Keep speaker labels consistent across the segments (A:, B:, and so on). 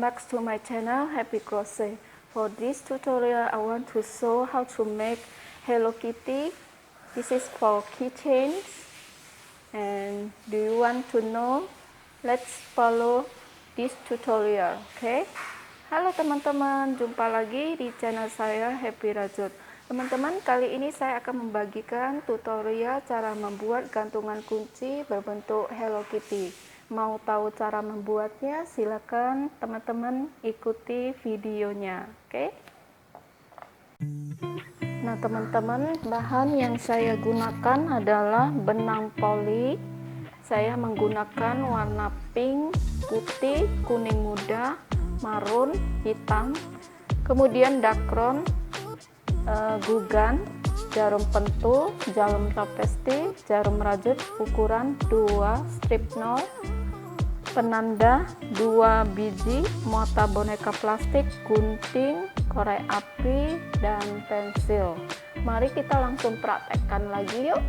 A: back to my channel Happy Crochet. For this tutorial I want to show how to make Hello Kitty. This is for keychains. And do you want to know? Let's follow this tutorial, okay? Halo teman-teman, jumpa lagi di channel saya Happy Rajut. Teman-teman, kali ini saya akan membagikan tutorial cara membuat gantungan kunci berbentuk Hello Kitty. Mau tahu cara membuatnya? Silakan teman-teman ikuti videonya, oke? Nah teman-teman, bahan yang saya gunakan adalah benang poli. Saya menggunakan warna pink, putih, kuning muda, marun, hitam, kemudian dakron, gugan, jarum pentul, jarum trapesti, jarum rajut ukuran 2, strip 0, penanda 2 biji, muata boneka plastik, gunting, korek api, dan pensil. Mari kita langsung praktekkan lagi yuk.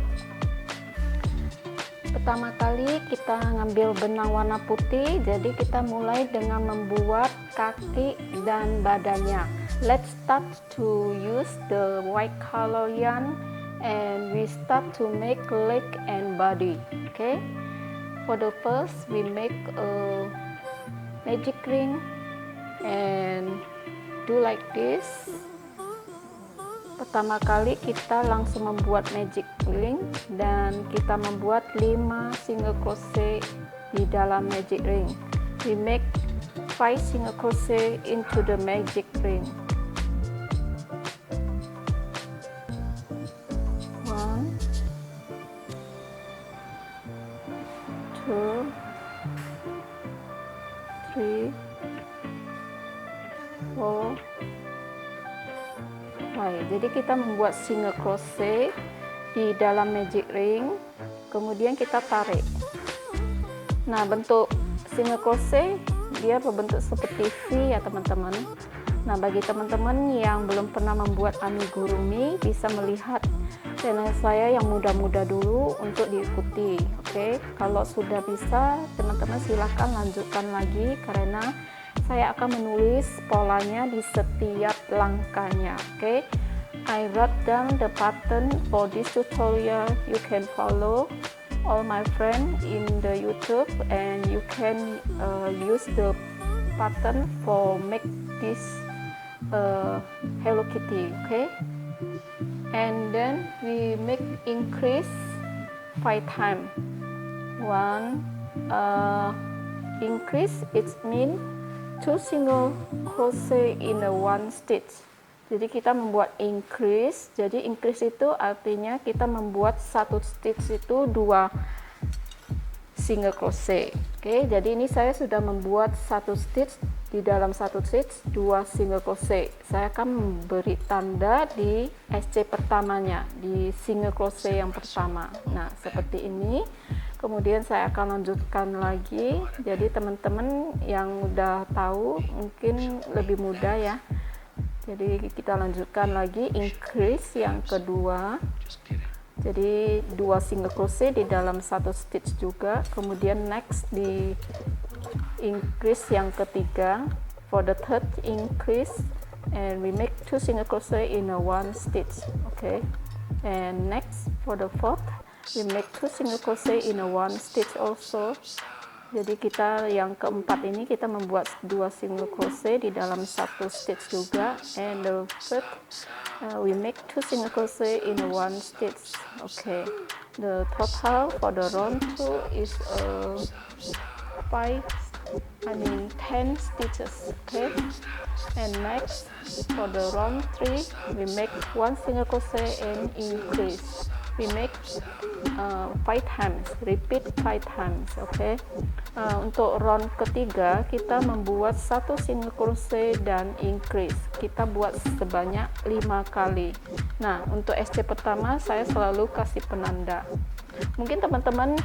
A: Pertama kali kita ngambil benang warna putih, jadi kita mulai dengan membuat kaki dan badannya. Let's start to use the white color yarn and we start to make leg and body, okay? For the first, we make a magic ring and do like this. Pertama kali kita langsung membuat magic ring dan kita membuat 5 single crochet di dalam magic ring. We make 5 single crochet into the magic ring. 1, 2, 3, 4, 5. Jadi kita membuat single crochet di dalam magic ring, kemudian kita tarik. Nah, bentuk single crochet dia berbentuk seperti V ya teman-teman. Nah, bagi teman-teman yang belum pernah membuat amigurumi, bisa melihat channel saya yang muda-muda dulu untuk diikuti, oke? Kalau sudah bisa, teman-teman silakan lanjutkan lagi karena saya akan menulis polanya di setiap langkahnya, oke? I wrote down the pattern for this tutorial. You can follow all my friends in the YouTube and you can use the pattern for make this Hello Kitty, okay? And then we make increase 5 times. 1 increase, it means 2 single crochet in a 1 stitch. Jadi kita membuat increase. Jadi increase itu artinya kita membuat 1 stitch itu 2 single crochet. Oke, jadi ini saya sudah membuat 1 stitch, di dalam 1 stitch 2 single crochet. Saya akan memberi tanda di SC pertamanya, di single crochet yang pertama. Nah, seperti ini. Kemudian saya akan lanjutkan lagi. Jadi teman-teman yang udah tahu mungkin lebih mudah ya. Jadi kita lanjutkan lagi increase yang kedua. Jadi 2 single crochet di dalam 1 stitch juga. Kemudian next di increase yang ketiga. For the third increase and we make 2 single crochet in a 1 stitch. Okay. And next for the fourth we make 2 single crochet in a 1 stitch also. Jadi kita yang keempat ini kita membuat 2 single crochet di dalam 1 stitch juga. And the fifth we make 2 single crochet in a 1 stitch. Okay. The total for the round 2 is 10 stitches. Okay. And next for the round 3 we make 1 single crochet and increase. We make 5 times, repeat 5 times, okay? Untuk round ketiga kita membuat 1 single crochet dan increase. Kita buat sebanyak 5 kali. Nah, untuk SC pertama saya selalu kasih penanda. Mungkin teman-teman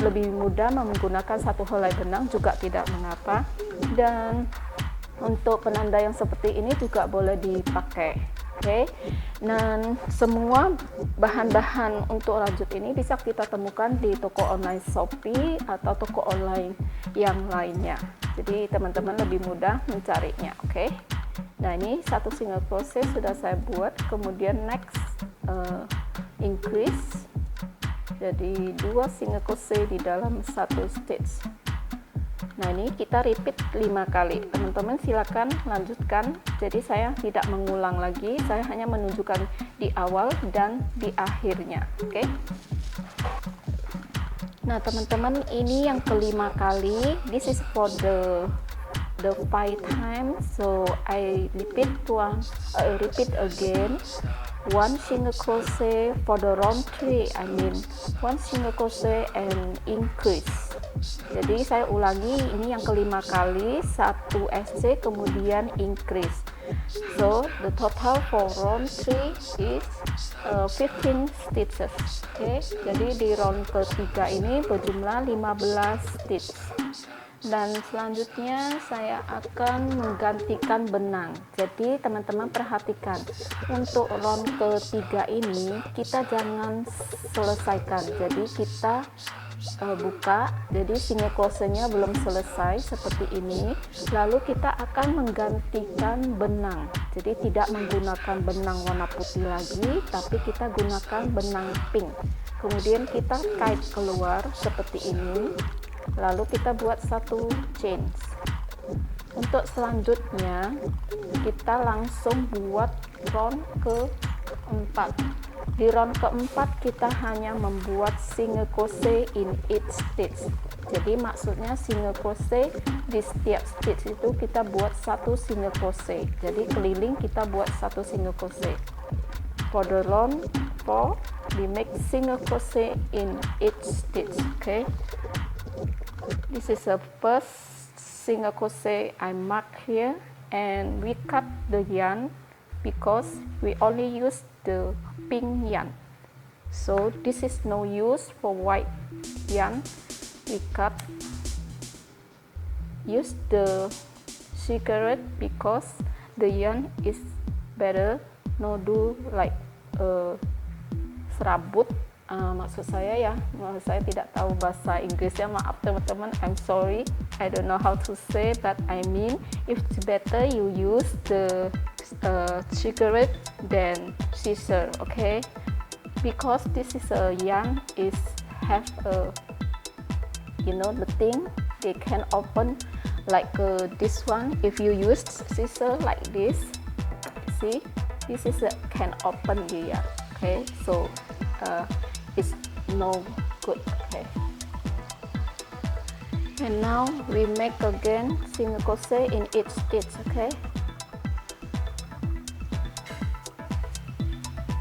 A: lebih mudah menggunakan 1 helai benang juga tidak mengapa. Dan untuk penanda yang seperti ini juga boleh dipakai. Oke. Dan semua bahan-bahan untuk rajut ini bisa kita temukan di toko online Shopee atau toko online yang lainnya. Jadi teman-teman lebih mudah mencarinya. Oke. Nah, ini satu single crochet sudah saya buat. Kemudian next increase. Jadi 2 single crochet di dalam satu stitch. Nah, ini kita repeat 5 kali. Teman-teman silakan lanjutkan. Jadi saya tidak mengulang lagi, saya hanya menunjukkan di awal dan di akhirnya. Oke. Nah, teman-teman, ini yang kelima kali. This is for the 5 time. So I repeat again. 1 single crochet for the round 3. I mean 1 single crochet and increase. Jadi saya ulangi, ini yang kelima kali, 1 SC kemudian increase. So the total for round 3 is 15 stitches. Oke, jadi di round ketiga ini berjumlah 15 stitch. Dan selanjutnya saya akan menggantikan benang. Jadi teman-teman perhatikan, untuk round ketiga ini kita jangan selesaikan. Jadi kita buka, jadi single crochetnya belum selesai seperti ini, lalu kita akan menggantikan benang. Jadi tidak menggunakan benang warna putih lagi, tapi kita gunakan benang pink. Kemudian kita kait keluar seperti ini, lalu kita buat satu chain. Untuk selanjutnya kita langsung buat round keempat. Di round keempat kita hanya membuat single crochet in each stitch. Jadi maksudnya single crochet di setiap stitch itu kita buat satu single crochet. Jadi keliling kita buat satu single crochet. For the round 4 we make single crochet in each stitch. Okay, this is the first single crochet I mark here, and we cut the yarn because we only use the pink yarn. So this is no use for white yarn. We use the cigarette because the yarn is better, no do like serabut. Maksud saya ya, saya tidak tahu bahasa Inggrisnya, maaf teman-teman, I'm sorry, I don't know how to say, but I mean it's better you use the cigarette than scissor. Okay, because this is a yarn is have a, you know, the thing they can open like this one. If you use scissor like this, see, this is a can open the yarn. Okay, so it's no good. Okay, and now we make again single crochet in each stitch. Okay,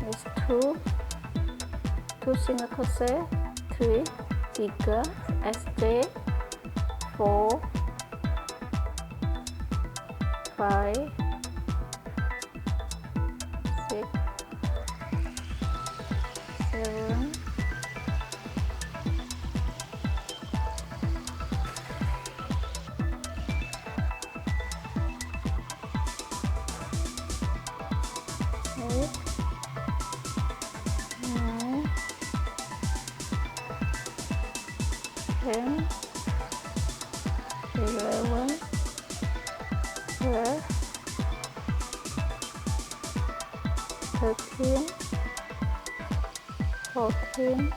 A: there's two single crochet, 3 SJ, 4 5 6 7 10, 11, 12, 13, 14,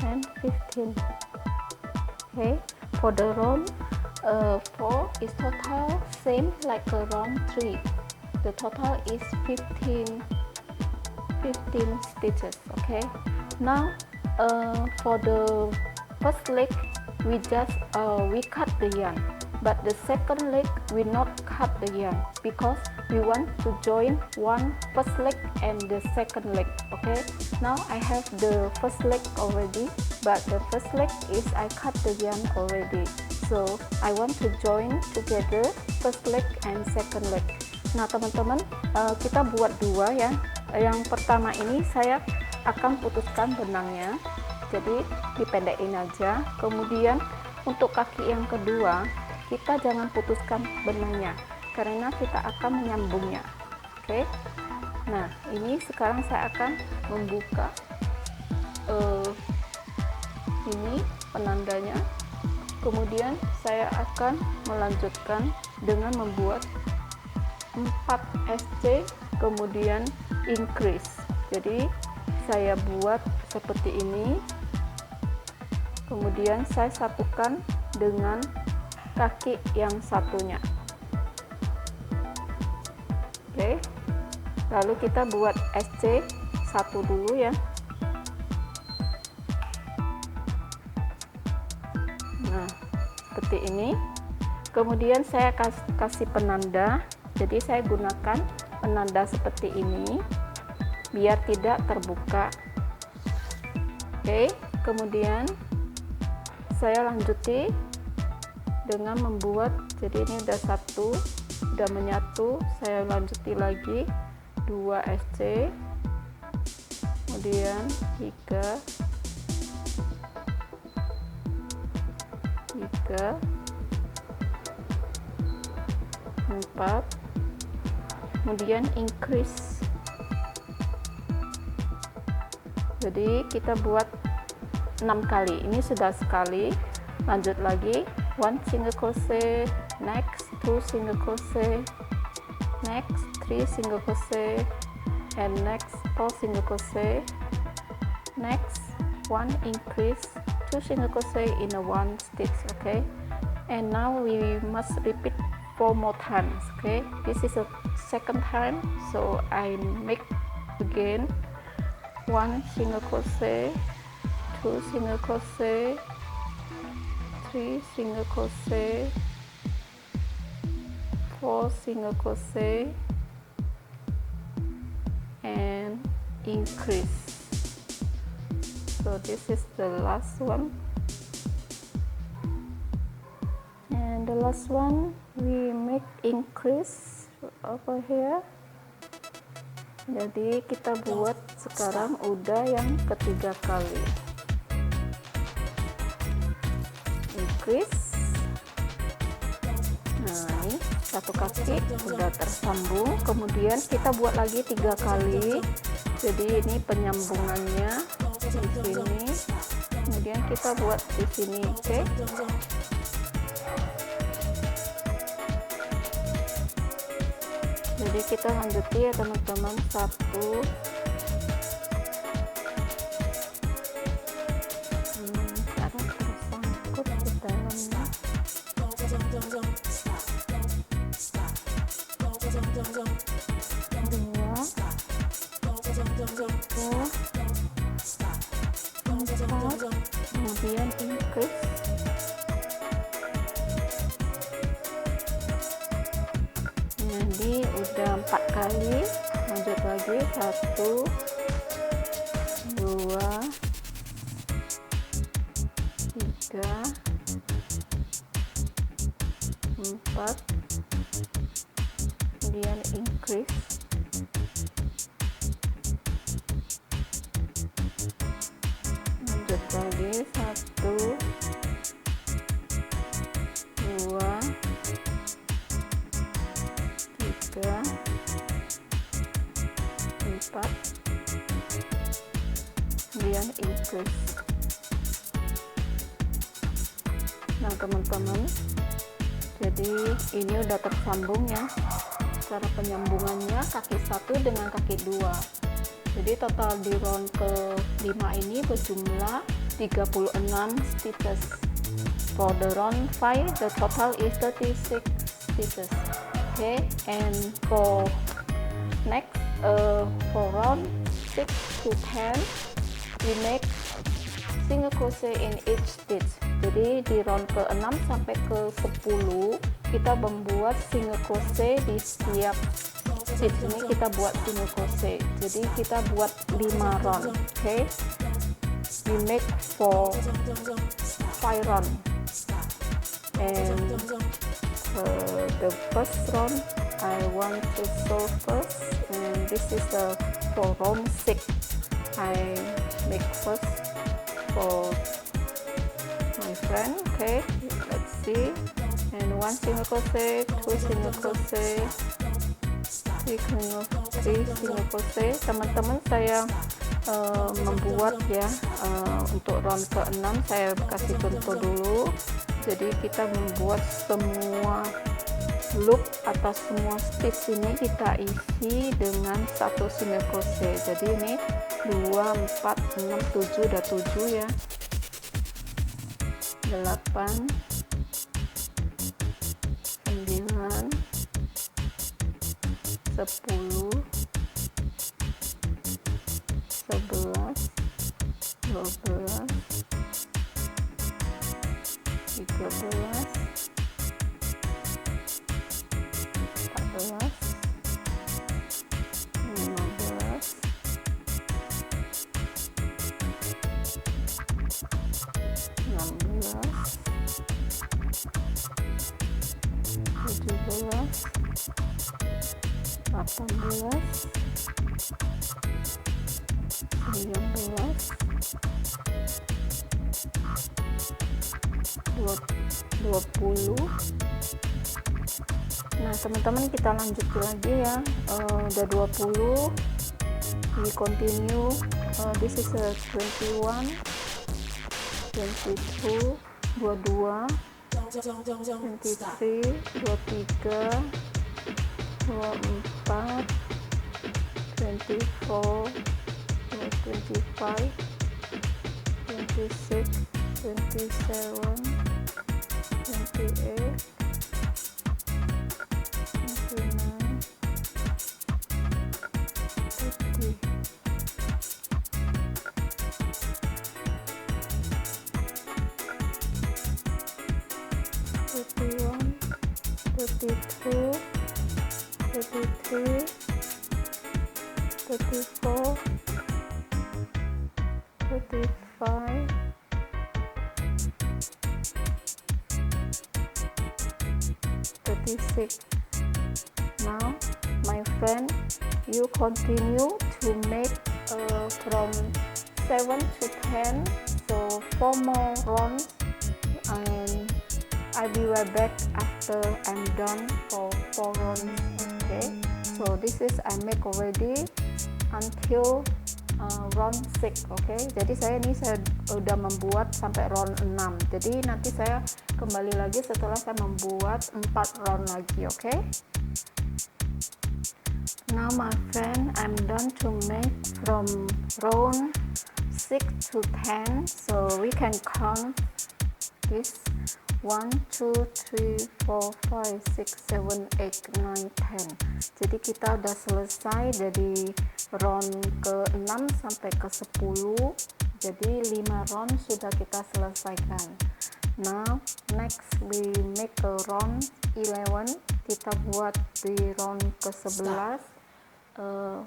A: and 15. Okay, for the round 4 is total same like a round 3. The total is 15 stitches. Okay, now for the first leg we just we cut the yarn, but the second leg we not cut the yarn because we want to join one first leg and the second leg. Okay, now I have the first leg already, but the first leg is I cut the yarn already, so I want to join together first leg and second leg. Nah teman-teman, kita buat dua ya. Yang pertama ini saya akan putuskan benangnya, jadi dipendekin aja. Kemudian untuk kaki yang kedua kita jangan putuskan benangnya karena kita akan menyambungnya. Oke. Nah, ini sekarang saya akan membuka ini penandanya. Kemudian saya akan melanjutkan dengan membuat 4 SC kemudian increase. Jadi saya buat seperti ini, kemudian saya satukan dengan kaki yang satunya. Oke, lalu kita buat SC 1 dulu ya. Nah, seperti ini. Kemudian saya kasih penanda, jadi saya gunakan penanda seperti ini biar tidak terbuka. Oke, kemudian saya lanjuti dengan membuat, jadi ini udah satu, udah menyatu, saya lanjuti lagi 2 SC, kemudian 3, 4, kemudian increase. Jadi kita buat 6 kali. Ini sudah sekali. Lanjut lagi, 1 single crochet, next 2 single crochet, next 3 single crochet, and next 4 single crochet, next 1 increase, 2 single crochet in a 1 stitch. Okay, and now we must repeat 4 more times. Okay, this is a second time, so I make again 1 single crochet, 2 single crochet, 3 single crochet, 4 single crochet, and increase. So this is the last one, and the last one we make increase over here. Jadi kita buat sekarang udah yang ketiga kali. Increase. Nah, ini satu kaki udah tersambung, kemudian kita buat lagi 3 kali. Jadi ini penyambungannya di sini, kemudian kita buat di sini. Oke. Jadi kita lanjuti ya teman-teman, 1, sekarang tersangkut di dalamnya, 2, 3, 4, kemudian increase. Jadi udah 4 kali. Lanjut lagi, 1, 2, 3, 4, kemudian increase. Lanjut lagi, 1, 2, 3, 4, kemudian increase. Nah teman-teman, jadi ini udah tersambung ya, cara penyambungannya kaki 1 dengan kaki 2. Jadi total di round ke 5 ini berjumlah 36 stitches. For the round 5 the total is 36 stitches. Okay, and for next for round 6 to 10 we make single crochet in each stitch. Jadi di round ke 6 sampai ke 10 kita membuat single crochet di setiap stitch ini, kita buat single crochet. Jadi kita buat 5 round. Okay, we make for 5 round, and the first round I want to show first, and this is the for round 6. I make first for my friend. Okay, let's see, and 1 single crochet, 2 single crochet, single crochet. Teman-teman, saya membuat ya untuk round ke-6 saya kasih contoh dulu. Jadi kita membuat semua loop atau semua stitch ini kita isi dengan satu single crochet. Jadi ini 2, 4, 6, 7, udah 7 ya, 8, 9, 10, 11, 12, 13, 14, 15, 16, 17, 18, 19, 20. Nah teman-teman, kita lanjut lagi ya. Udah 20, we continue. This is a 21, 22, 22, 23, 23, 24, 24, 25, 26, 27, 28, 29, 30, 31, 32, 33, 34, 35, 36. Now my friend, you continue to make from 7 to 10, so 4 more rounds, and I'll be right back after I'm done for 4 rounds. Okay, so this is I make already until round 6. Okay, jadi saya udah membuat sampai round 6. Jadi nanti saya kembali lagi setelah saya membuat 4 round lagi. Okay, now my friend, I'm done to make from round 6 to 10, so we can count this 1, 2, 3, 4, 5, 6, 7, 8, 9, 10. Jadi kita udah selesai dari round ke-6 sampai ke-10. Jadi 5 round sudah kita selesaikan. Now next we make a round 11. Kita buat di round ke-11.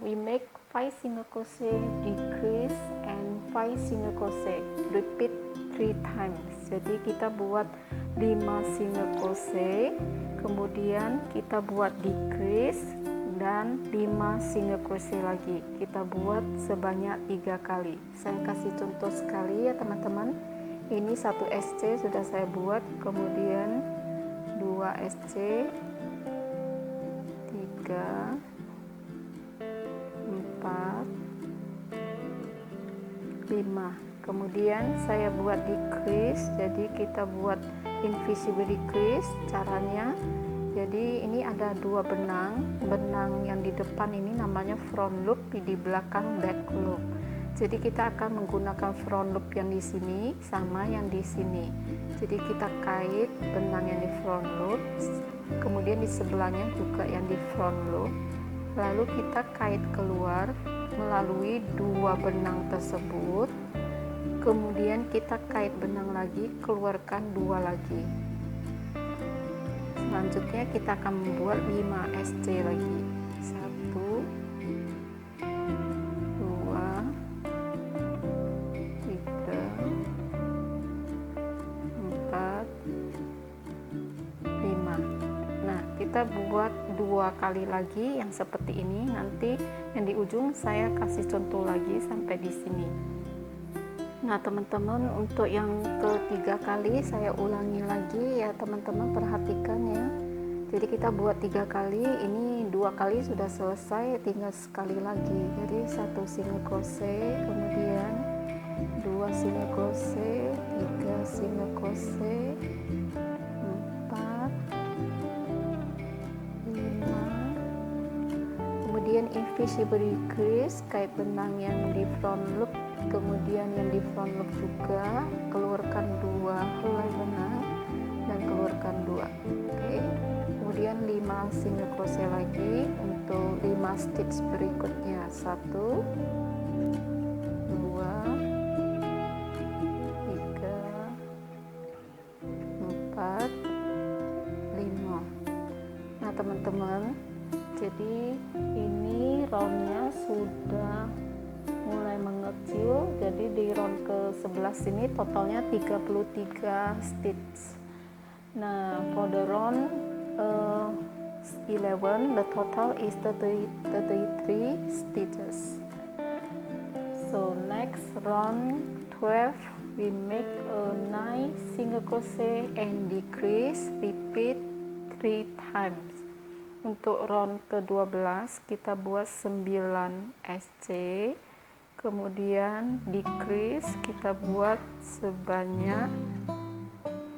A: We make 5 single crochet, decrease, and 5 single crochet, repeat 3 times. Jadi kita buat 5 single crochet, kemudian kita buat decrease dan 5 single crochet lagi. Kita buat sebanyak 3 kali. Saya kasih contoh sekali ya teman-teman. Ini 1 SC sudah saya buat, kemudian 2 SC, 3, 4, 5. Kemudian saya buat decrease, jadi kita buat invisible decrease caranya. Jadi ini ada 2 benang yang di depan ini namanya front loop, di belakang back loop. Jadi kita akan menggunakan front loop yang di sini sama yang di sini. Jadi kita kait benang yang di front loop, kemudian di sebelahnya juga yang di front loop, lalu kita kait keluar melalui 2 benang tersebut. Kemudian kita kait benang lagi, keluarkan 2 lagi. Selanjutnya kita akan membuat 5 SC lagi. 1, 2, 3, 4, 5. Nah, kita buat 2 kali lagi yang seperti ini. Nanti yang di ujung saya kasih contoh lagi sampai di sini. Nah teman-teman, untuk yang ketiga kali saya ulangi lagi ya teman-teman, perhatikan ya. Jadi kita buat 3 kali, ini 2 kali sudah selesai, tinggal sekali lagi. Jadi 1 single crochet, kemudian 2 single crochet, 3 single crochet, 4, 5, kemudian invisible decrease, kait benang yang di front loop, kemudian yang di front loop juga, keluarkan 2 helai benang dan keluarkan 2. Oke. Kemudian 5 single crochet lagi untuk 5 stitch berikutnya. 1, 2, 3, 4, 5. Nah teman-teman, jadi ini roundnya sudah mulai mengecil, jadi di round ke 11 ini totalnya 33 stitch. Nah for the round 11, the total is 33 stitches. So next round 12, we make a 9 single crochet and decrease, repeat 3 times. Untuk round ke-12 kita buat 9 SC, kemudian decrease kita buat sebanyak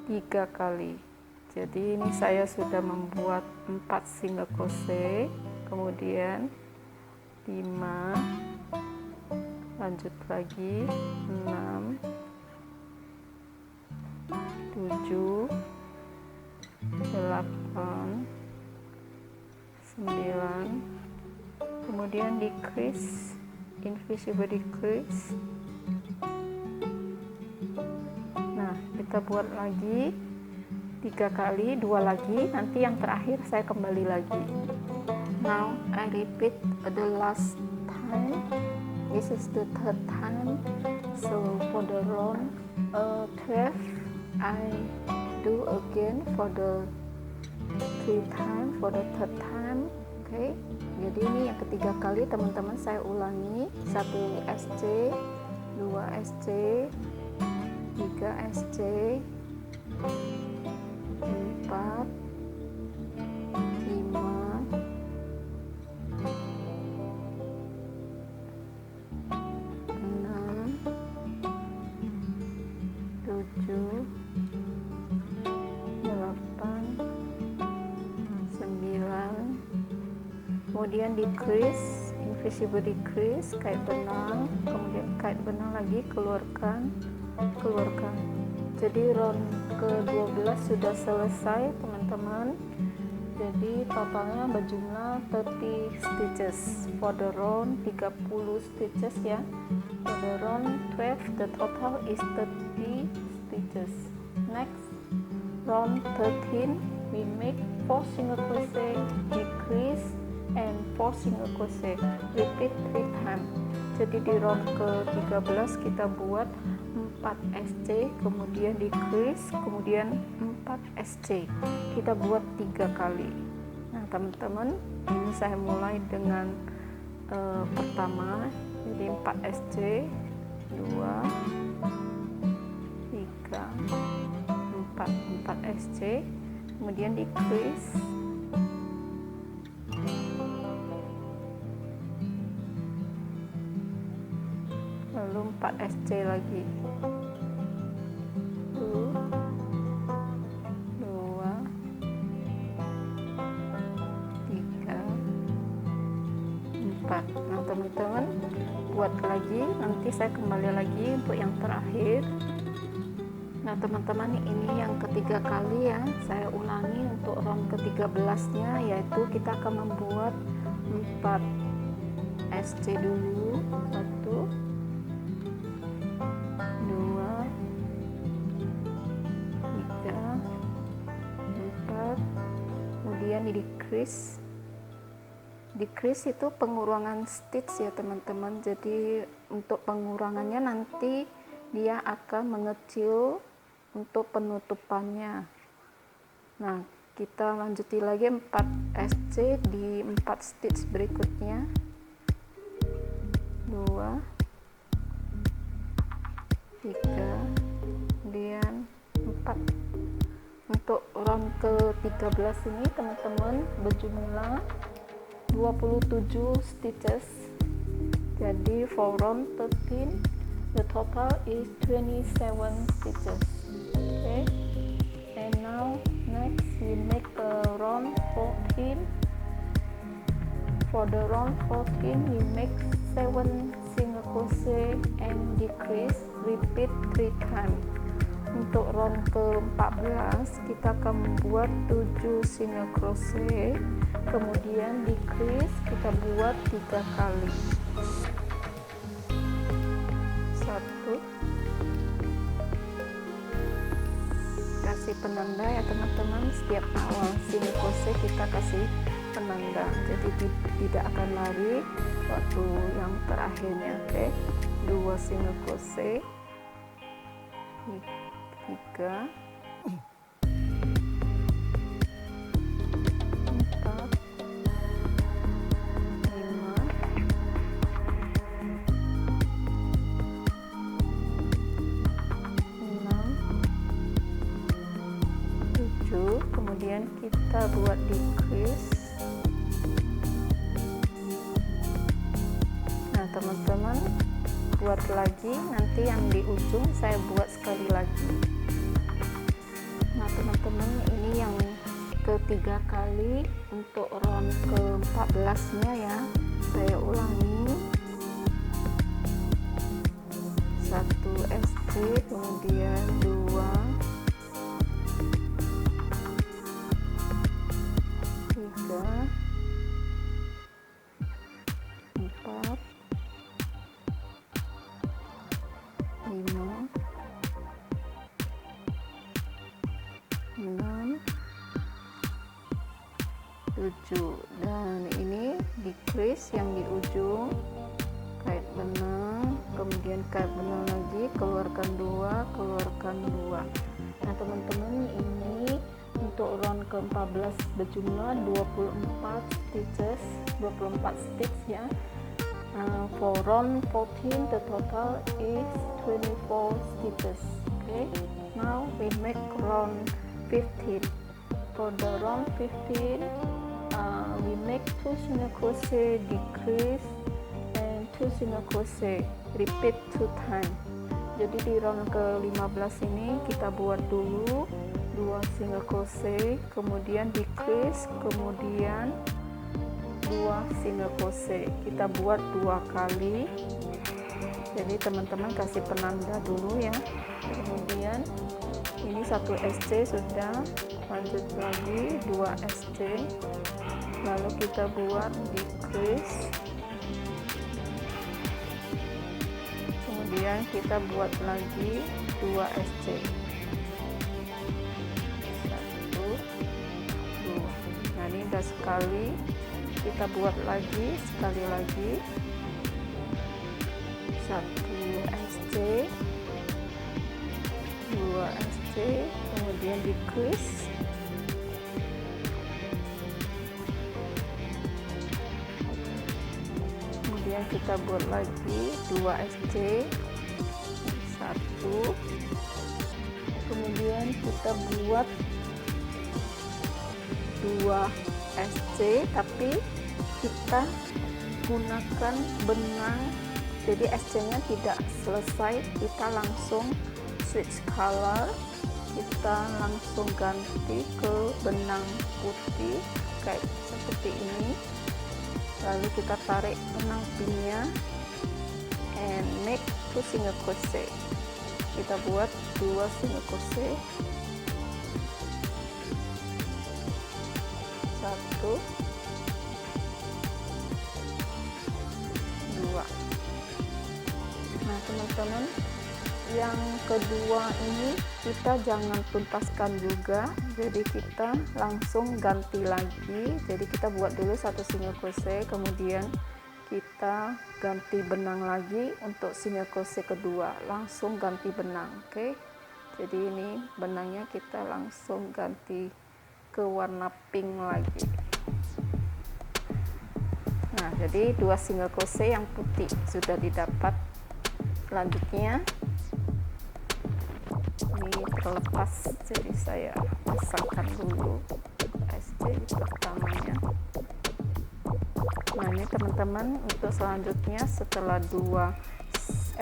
A: 3 kali. Jadi ini saya sudah membuat 4 single crochet, kemudian 5, lanjut lagi 6, 7, 8, 9, kemudian decrease, invisible decrease. Nah kita buat lagi 3 kali, 2 lagi, nanti yang terakhir saya kembali lagi. Now I repeat the last time, this is the third time. So for the round 12 I do again for the 3 time, for the third time. Oke, jadi ini yang ketiga kali teman-teman, saya ulangi 1 SC, 2 SC, 3 SC, 4, 5, 6, 7, 8, 9, kemudian decrease, invisible decrease, kait benang, kemudian kait benang lagi, keluarkan. Jadi round ke-12 sudah selesai teman-teman. Jadi totalnya berjumlah 30 stitches. For the round 30 stitches ya. For the round 12 the total is 30 stitches. Next round 13 we make 4 single crochet, decrease and 4 single crochet, repeat 3 times. Jadi di round ke-13 kita buat 4 SC, kemudian decrease, kemudian 4 SC. Kita buat 3 kali. Nah teman-teman, ini saya mulai dengan pertama, jadi 4 SC, 2, 3, 4 SC, kemudian decrease, lalu 4 SC lagi, 1, 2, 3, 4. Nah teman-teman, buat lagi, nanti saya kembali lagi untuk yang terakhir. Nah teman-teman, ini yang ketiga kali ya, saya ulangi untuk round ke-13 nya, yaitu kita akan membuat 4 SC dulu, 1, 2, 3, 4, kemudian di decrease itu pengurangan stitch ya teman-teman. Jadi untuk pengurangannya nanti dia akan mengecil untuk penutupannya. Nah kita lanjuti lagi 4 SC di 4 stitch berikutnya, 2, 3, kemudian 4 Untuk round ke-13 ini teman-teman berjumlah 27 stitches. Jadi for round 13 the total is 27 stitches. Okay, and now next we make the round 14. For the round 14 we make 7 single crochet and decrease, repeat 3 times. Untuk round ke-14 kita akan membuat 7 single crochet, kemudian decrease kita buat 3 kali. 1, kasih penanda ya teman-teman, setiap awal single crochet kita kasih penanda, jadi tidak akan lari waktu yang terakhirnya. Oke, 2 single crochet, 3, 4, 5, 6, 7, kemudian kita buat decrease. Nah teman-teman, buat lagi, nanti yang di ujung saya buat sekali lagi. Nah teman-teman, ini yang ketiga kali untuk round ke-14 nya ya, saya ulangi. 1 SC, kemudian 2, 3, 4, 5, 6, 7, dan ini decrease yang di ujung, kait benang, kemudian kait benang lagi, keluarkan 2, keluarkan 2. Nah teman-teman, ini untuk round ke-14 berjumlah 24 stitches, 24 stitch ya. For round 14 the total is 24 stitches. Okay, now we make round 15. For the round 15 we make 2 single crochet, decrease, and 2 single crochet, repeat 2 times. Jadi di round ke-15 ini kita buat dulu 2 single crochet, kemudian decrease, kemudian 2 single crochet, kita buat 2 kali. Jadi teman-teman kasih penanda dulu ya. Kemudian ini 1 SC sudah, lanjut lagi 2 SC, lalu kita buat decrease, kemudian kita buat lagi 2 SC, 1, 2. Nah ini udah sekali, kita buat lagi sekali lagi, 1 SC, 2 SC, kemudian decrease, kemudian kita buat lagi 2 SC, 1, kemudian kita buat 2 SC, tapi kita gunakan benang, jadi SC nya tidak selesai, kita langsung switch color, kita langsung ganti ke benang putih kayak seperti ini, lalu kita tarik benang pinnya and make 2 single crochet, kita buat 2 single crochet, 1, 2. Nah teman-teman, yang kedua ini kita jangan tuntaskan juga, jadi kita langsung ganti lagi. Jadi kita buat dulu 1 single crochet, kemudian kita ganti benang lagi untuk single crochet kedua, langsung ganti benang. Oke, jadi ini benangnya kita langsung ganti ke warna pink lagi. Nah jadi 2 single crochet yang putih sudah didapat. Selanjutnya ini terlepas, jadi saya pasangkan dulu SC pertamanya. Nah ini teman-teman, untuk selanjutnya setelah 2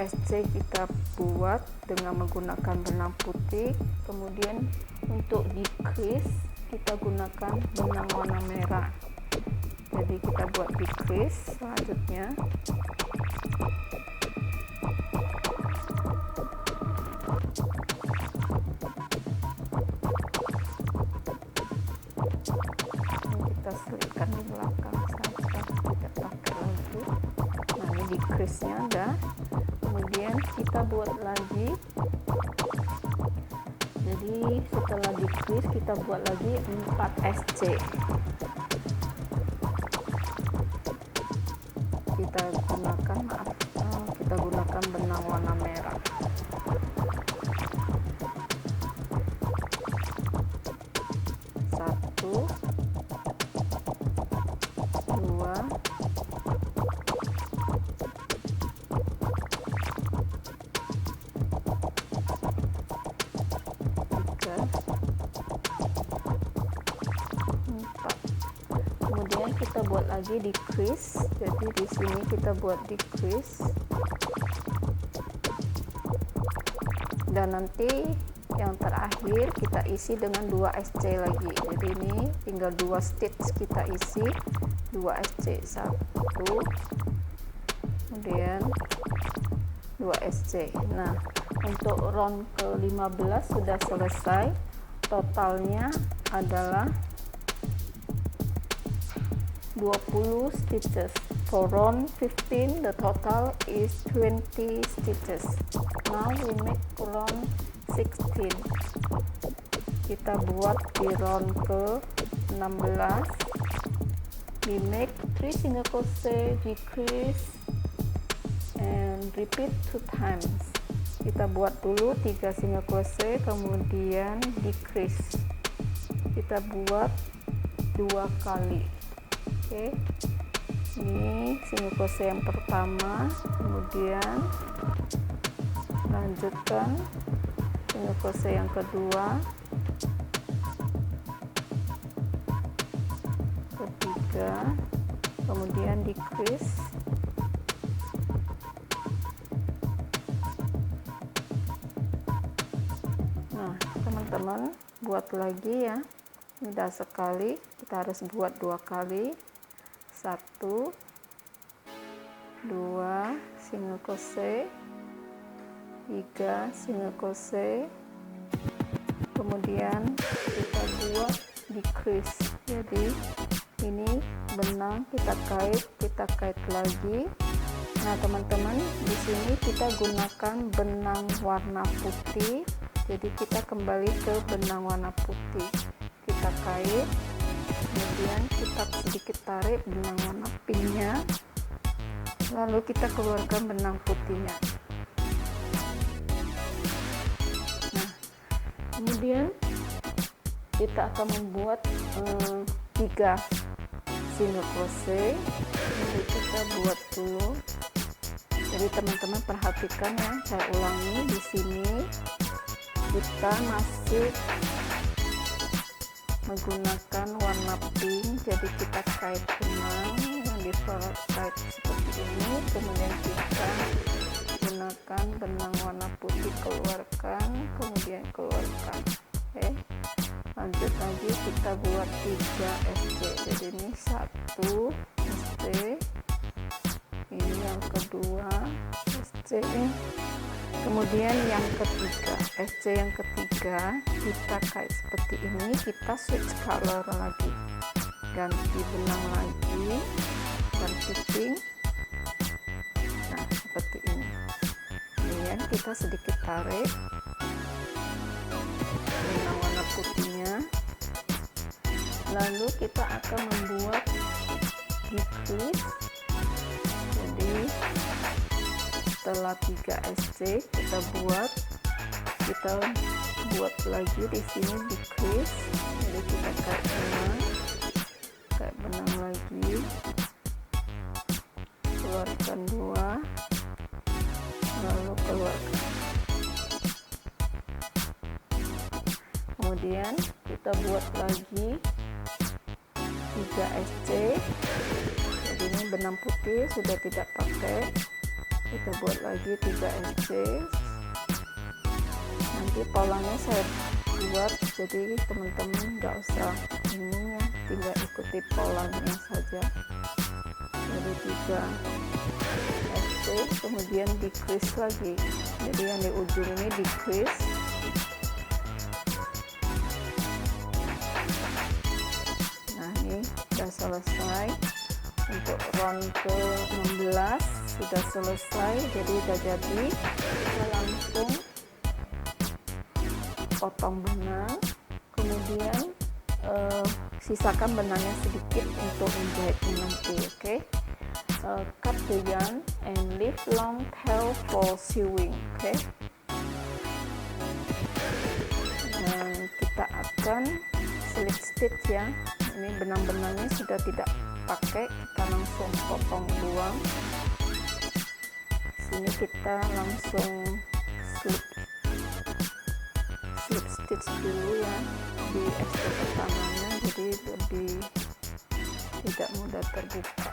A: SC kita buat dengan menggunakan benang putih, kemudian untuk decrease kita gunakan benang warna merah. Jadi kita buat decrease selanjutnya. Kita selipkan di belakang saja, tidak pakai lagi. Nah ini decrease nya ada. Kemudian kita buat lagi, jadi setelah decrease kita buat lagi 4 SC. Kita gunakan benang warna merah. Satu, dua, tiga, empat. Kemudian kita buat lagi decrease. Jadi di sini kita buat decrease. Dan nanti yang terakhir kita isi dengan 2 SC lagi. Jadi ini tinggal 2 stitch kita isi 2 SC, 1, kemudian 2 SC. Nah untuk round ke 15 sudah selesai. Totalnya adalah 20 stitches. For round 15 the total is 20 stitches. Now we make round 16. Kita buat di round ke 16. We make 3 single crochet, decrease and repeat 2 times. Kita buat dulu 3 single crochet, kemudian decrease. Kita buat 2 kali. Oke. Ini single crochet yang pertama, kemudian lanjutkan single crochet yang kedua, ketiga, kemudian decrease, nah teman-teman buat lagi ya, mudah sekali, kita harus buat 2 kali, 1, 2 single crochet, 3 single crochet, kemudian kita buat decrease. Jadi ini benang kita kait lagi. Nah teman-teman, di sini kita gunakan benang warna putih, jadi kita kembali ke benang warna putih, kita kait, kemudian kita sedikit tarik benang warna pinknya, lalu kita keluarkan benang putihnya. Kemudian kita akan membuat 3 single crochet. Jadi kita buat dulu. Jadi teman-teman perhatikan ya, saya ulangi di sini kita masih menggunakan warna pink. Jadi kita kait benang yang kait seperti ini, kemudian kita gunakan benang warna putih, keluarkan, kemudian keluarkan. Oke, lanjut lagi kita buat 3 SC. Jadi ini 1 SC, ini yang kedua SC, kemudian yang ketiga SC yang ketiga kita kait seperti ini, kita switch color lagi, ganti benang lagi, ganti pink. Nah seperti ini. Kemudian kita sedikit tarik benang warna putihnya, lalu kita akan membuat decrease. Jadi setelah 3 SC kita buat lagi di sini decrease. Jadi kita kait benang lagi, keluarkan 2, lalu keluarkan. kemudian kita buat lagi 3 SC. Jadi ini benang putih sudah tidak pakai, kita buat lagi 3 SC. Nanti polanya saya buat, jadi teman-teman nggak usah bingung ya, tinggal ikuti polanya saja. Jadi 3 SC, kemudian decrease lagi, jadi yang di ujung ini decrease. Nah ini sudah selesai untuk round ke 16, sudah selesai, jadi udah jadi. Kita langsung potong benang, kemudian sisakan benangnya sedikit untuk menjahitnya nanti. Oke. Cut the yarn and leave long tail for sewing. Oke. Dan kita akan slip stitch ya. Ini benang-benangnya sudah tidak pakai, kita langsung potong buang. Sini kita langsung slip stitch dulu ya di SC pertamanya, jadi lebih tidak mudah terbuka.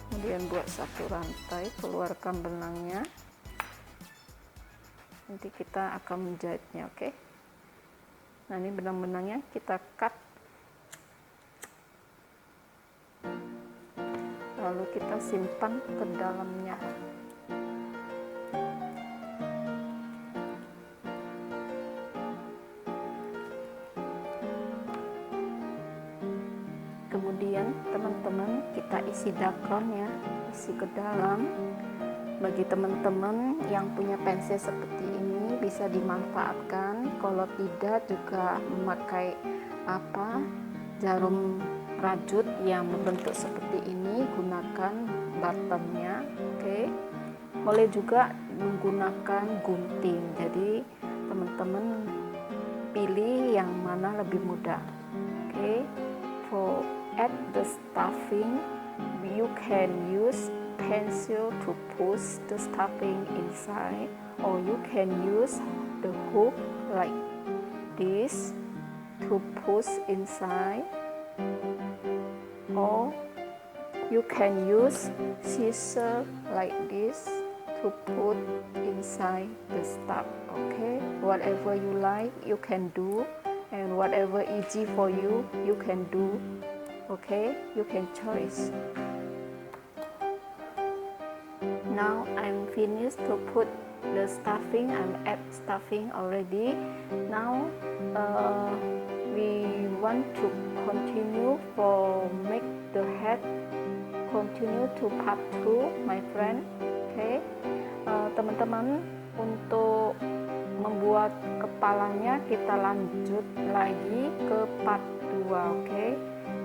A: Kemudian buat satu rantai, keluarkan benangnya, nanti kita akan menjahitnya. Oke. Nah ini benang-benangnya kita cut, lalu kita simpan ke dalamnya. Kemudian teman-teman kita isi dakron ya, isi ke dalam. Bagi teman-teman yang punya pensil seperti ini bisa dimanfaatkan, kalau tidak juga memakai jarum rajut yang membentuk seperti ini, gunakan buttonnya. Oke. Boleh juga menggunakan gunting, jadi teman-teman pilih yang mana lebih mudah. Oke. For add the stuffing, you can use pencil to push the stuffing inside, or you can use the hook like this to push inside, or you can use scissors like this to put inside the stuff. Okay, whatever you like you can do, and whatever easy for you you can do. Okay, you can choose. Now I'm finished to put the stuffing. I'm add stuffing already. Now we want to continue for make the head, continue to part 2 my friend. Okay, teman-teman, untuk membuat kepalanya kita lanjut lagi ke part 2. Okay,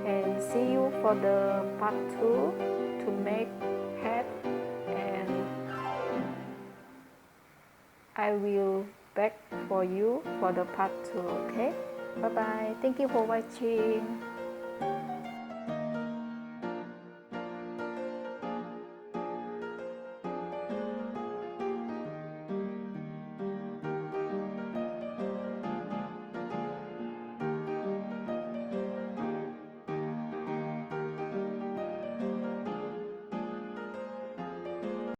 A: and see you for the part 2 to make head, and I will back for you for the part 2. Okay, bye bye, thank you for watching.